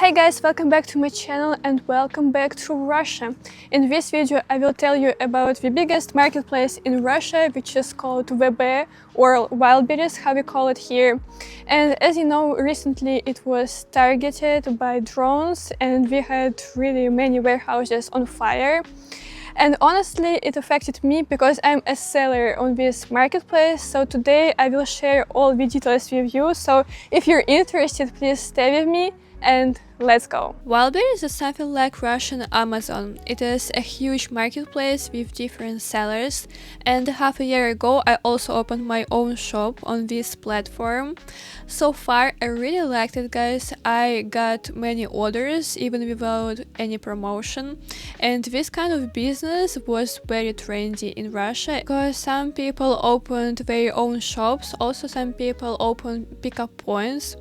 Hey guys, welcome back to my channel and welcome back to Russia. In this video I will tell you about the biggest marketplace in Russia, which is called WB or Wildberries, how we call it here. And as you know, recently it was targeted by drones and we had really many warehouses on fire. And honestly, it affected me because I'm a seller on this marketplace. So today I will share all the details with you. So if you're interested, please stay with me and let's go. Wildberries is something like Russian Amazon. It is a huge marketplace with different sellers, and half a year ago I also opened my own shop on this platform. So far I really liked it, guys. I got many orders even without any promotion, and this kind of business was very trendy in Russia because some people opened their own shops, also some people opened pickup points,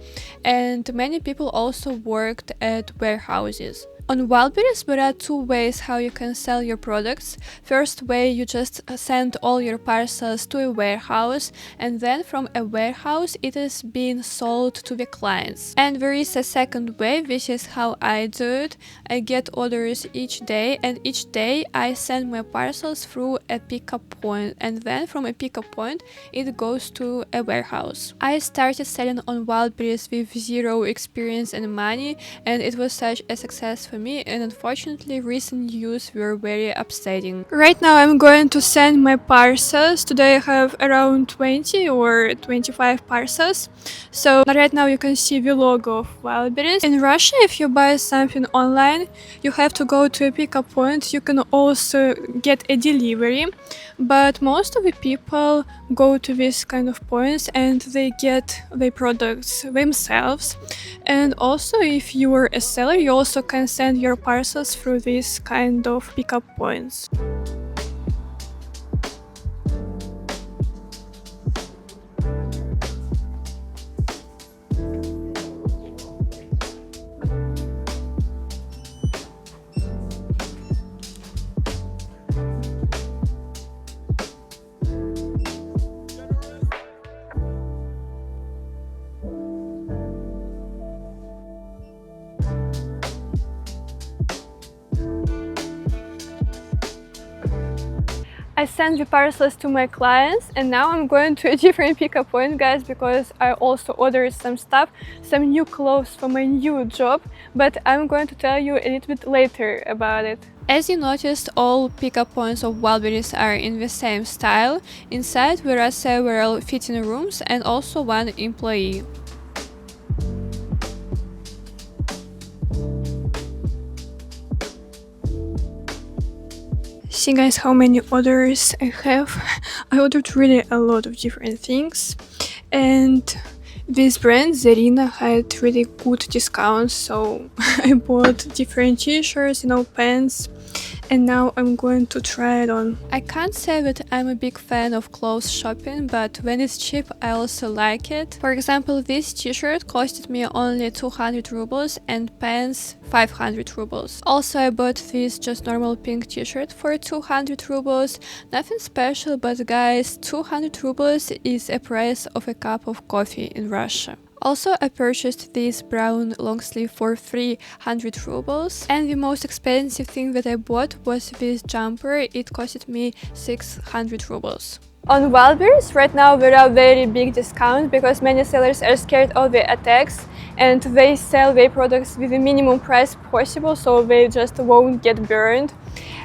and many people also worked at warehouses. On Wildberries there are two ways how you can sell your products. First way, you just send all your parcels to a warehouse, and then from a warehouse it is being sold to the clients. And there is a second way, which is how I do it. I get orders each day, and each day I send my parcels through a pickup point, and then from a pickup point it goes to a warehouse. I started selling on Wildberries with zero experience and money, and it was such a success for me, and unfortunately recent news were very upsetting. Right now I'm going to send my parcels. Today I have around 20 or 25 parcels. So right now you can see the logo of Wildberries. In Russia, if you buy something online, you have to go to a pickup point. You can also get a delivery, but most of the people go to these kind of points and they get their products themselves. And also, if you are a seller, you also can send your parcels through these kind of pickup points. I sent the parcels to my clients, and now I'm going to a different pickup point, guys, because I also ordered some stuff, some new clothes for my new job, but I'm going to tell you a little bit later about it. As you noticed, all pickup points of Wildberries are in the same style. Inside there are several fitting rooms and also one employee. See guys, how many orders I have. I ordered really a lot of different things, and this brand Zarina had really good discounts, so I bought different t-shirts, pants, and now I'm going to try it on. I can't say that I'm a big fan of clothes shopping, but when it's cheap I also like it. For example, this t-shirt costed me only 200 rubles and pants 500 rubles. Also, I bought this just normal pink t-shirt for 200 rubles. Nothing special, but guys, 200 rubles is a price of a cup of coffee in Russia. Also, I purchased this brown long sleeve for 300 rubles, and the most expensive thing that I bought was this jumper. It costed me 600 rubles. On Wildberries right now there are very big discounts because many sellers are scared of the attacks and they sell their products with the minimum price possible, so they just won't get burned.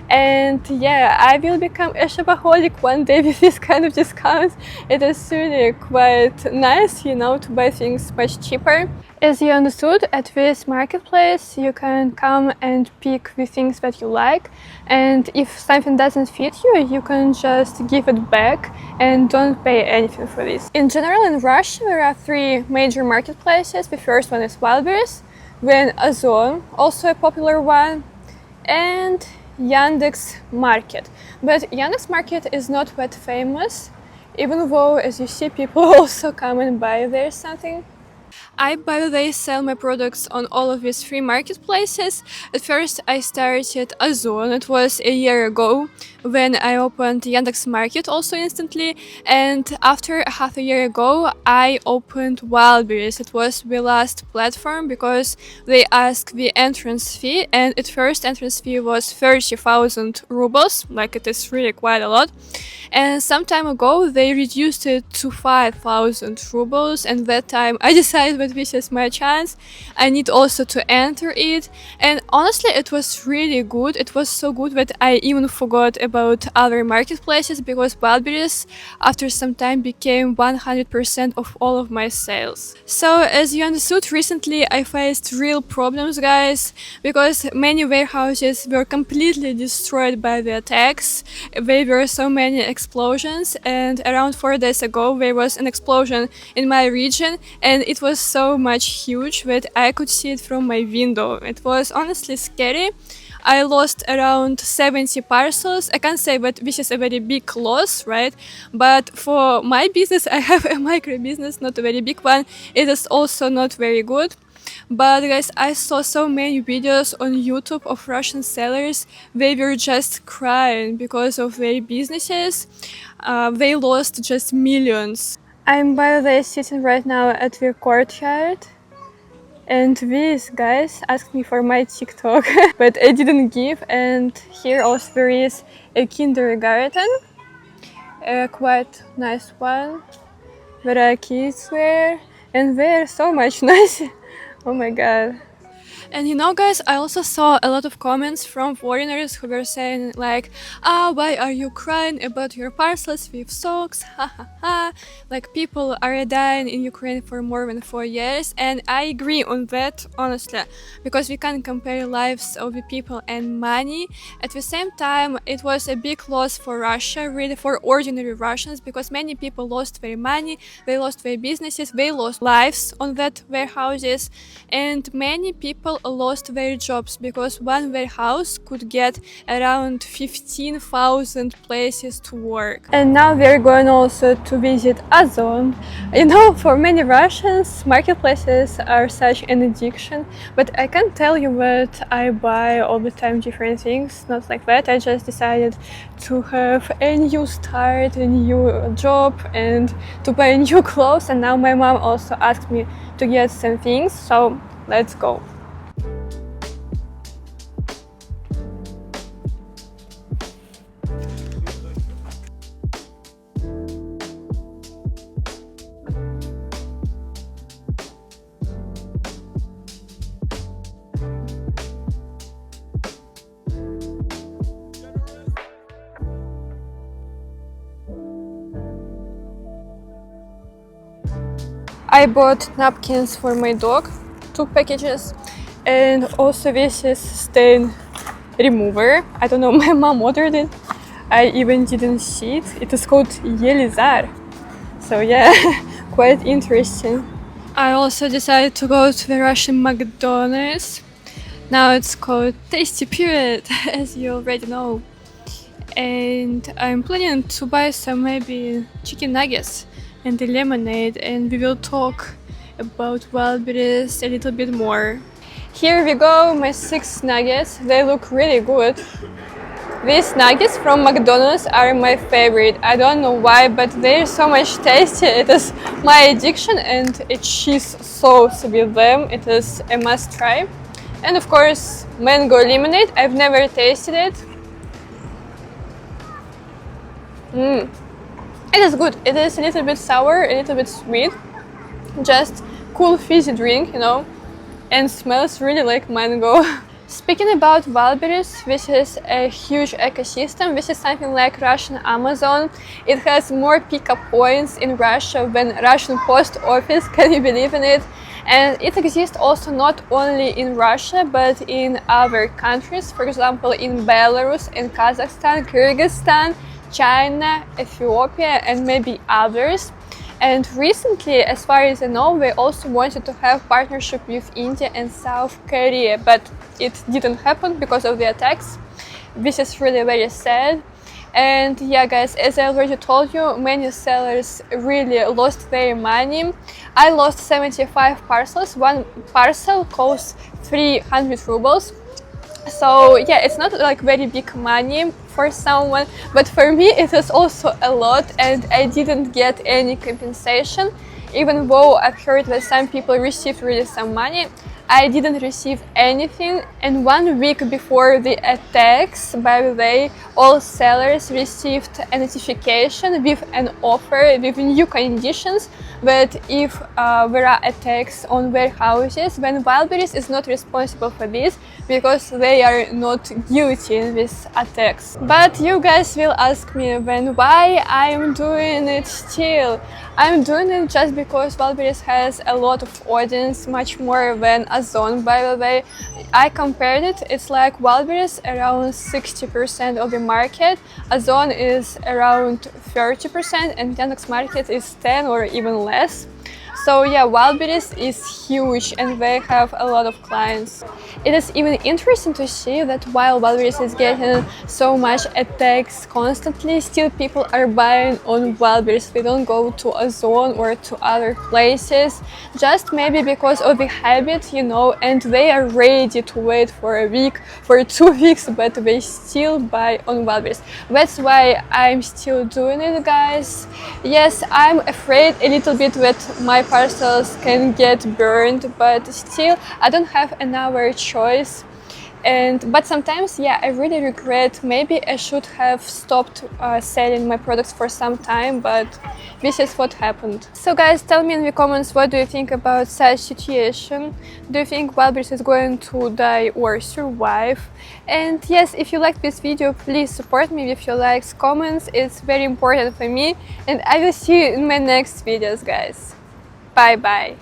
And yeah, I will become a shopaholic one day with this kind of discounts. It is really quite nice, to buy things much cheaper. As you understood, at this marketplace you can come and pick the things that you like, and if something doesn't fit you, you can just give it back and don't pay anything for this. In general, in Russia there are three major marketplaces. The first one is Wildberries, then Ozon, also a popular one, and Yandex Market. But Yandex Market is not that famous, even though, as you see, people also come and buy there something. I, by the way, sell my products on all of these three marketplaces. At first, I started Ozon. It was a year ago when I opened Yandex Market also instantly. And after half a year ago, I opened Wildberries. It was the last platform because they asked the entrance fee. And at first, entrance fee was 30,000 rubles, like it is really quite a lot. And some time ago, they reduced it to 5,000 rubles. And that time, I decided that this is my chance. I need also to enter it. And honestly, it was really good. It was so good that I even forgot about other marketplaces because Wildberries, after some time, became 100% of all of my sales. So, as you understood, recently I faced real problems, guys, because many warehouses were completely destroyed by the attacks. There were so many explosions, and around 4 days ago there was an explosion in my region, and it was so much huge that I could see it from my window. It was honestly scary. I lost around 70 parcels. I can't say that this is a very big loss, right? But for my business, I have a micro business, not a very big one. It is also not very good. But guys, I saw so many videos on YouTube of Russian sellers. They were just crying because of their businesses. They lost just millions. I'm, by the way, sitting right now at the courtyard. And these guys asked me for my TikTok, but I didn't give. And here also there is a kindergarten, a quite nice one, where are kids there, and they're so much nice. Oh my god. And you know, guys, I also saw a lot of comments from foreigners who were saying like, why are you crying about your parcels with socks? Ha ha ha. Like, people are dying in Ukraine for more than 4 years. And I agree on that, honestly, because we can't compare lives of the people and money. At the same time, it was a big loss for Russia, really for ordinary Russians, because many people lost their money, they lost their businesses, they lost lives on that warehouses, and many people lost their jobs because one warehouse could get around 15,000 places to work. And now we're going also to visit Ozon. You know, for many Russians, marketplaces are such an addiction, but I can't tell you that I buy all the time different things, not like that. I just decided to have a new start, a new job, and to buy new clothes, and now my mom also asked me to get some things, so let's go. I bought napkins for my dog, 2 packages, and also this is stain remover. I don't know, my mom ordered it. I even didn't see it. It is called Yelizar. So yeah, quite interesting. I also decided to go to the Russian McDonald's. Now it's called Tasty Period, as you already know. And I'm planning to buy some maybe chicken nuggets and the lemonade, and we will talk about Wildberries a little bit more. Here we go, my 6 nuggets. They look really good. These nuggets from McDonald's are my favorite. I don't know why, but they're so much tasty. It is my addiction, and a cheese sauce with them. It is a must try. And of course, mango lemonade. I've never tasted it. It is good. It is a little bit sour, a little bit sweet. Just cool fizzy drink, you know, and smells really like mango. Speaking about Wildberries, this is a huge ecosystem. This is something like Russian Amazon. It has more pickup points in Russia than Russian post office, can you believe in it? And it exists also not only in Russia, but in other countries, for example, in Belarus, in Kazakhstan, Kyrgyzstan, China, Ethiopia, and maybe others. And recently, as far as I know, they also wanted to have partnership with India and South Korea, but it didn't happen because of the attacks. This is really very sad. And yeah guys, as I already told you, many sellers really lost their money. I lost 75 parcels. One parcel costs 300 rubles. So yeah, it's not like very big money for someone, but for me it was also a lot, and I didn't get any compensation. Even though I've heard that some people received really some money, I didn't receive anything. And 1 week before the attacks, by the way, all sellers received a notification with an offer with new conditions. But if there are attacks on warehouses, then Wildberries is not responsible for this, because they are not guilty in these attacks. But you guys will ask me then why I'm doing it still. I'm doing it just because Wildberries has a lot of audience, much more than Ozon, by the way. I compared it, it's like Wildberries around 60% of the market, Ozon is around 30%, and Yandex Market is 10 or even less. So yeah, Wildberries is huge and they have a lot of clients. It is even interesting to see that while Wildberries is getting so much attacks constantly, still people are buying on Wildberries. They don't go to Ozon or to other places, just maybe because of the habit, you know, and they are ready to wait for a week, for 2 weeks, but they still buy on Wildberries. That's why I'm still doing it, guys. Yes, I'm afraid a little bit that my parcels can get burned, but still I don't have another choice. But sometimes, yeah, I really regret. Maybe I should have stopped selling my products for some time, but this is what happened. So guys, tell me in the comments, what do you think about such situation? Do you think Wildberries is going to die or survive? And yes, if you liked this video, please support me with your likes, comments. It's very important for me, and I will see you in my next videos, guys. Bye bye.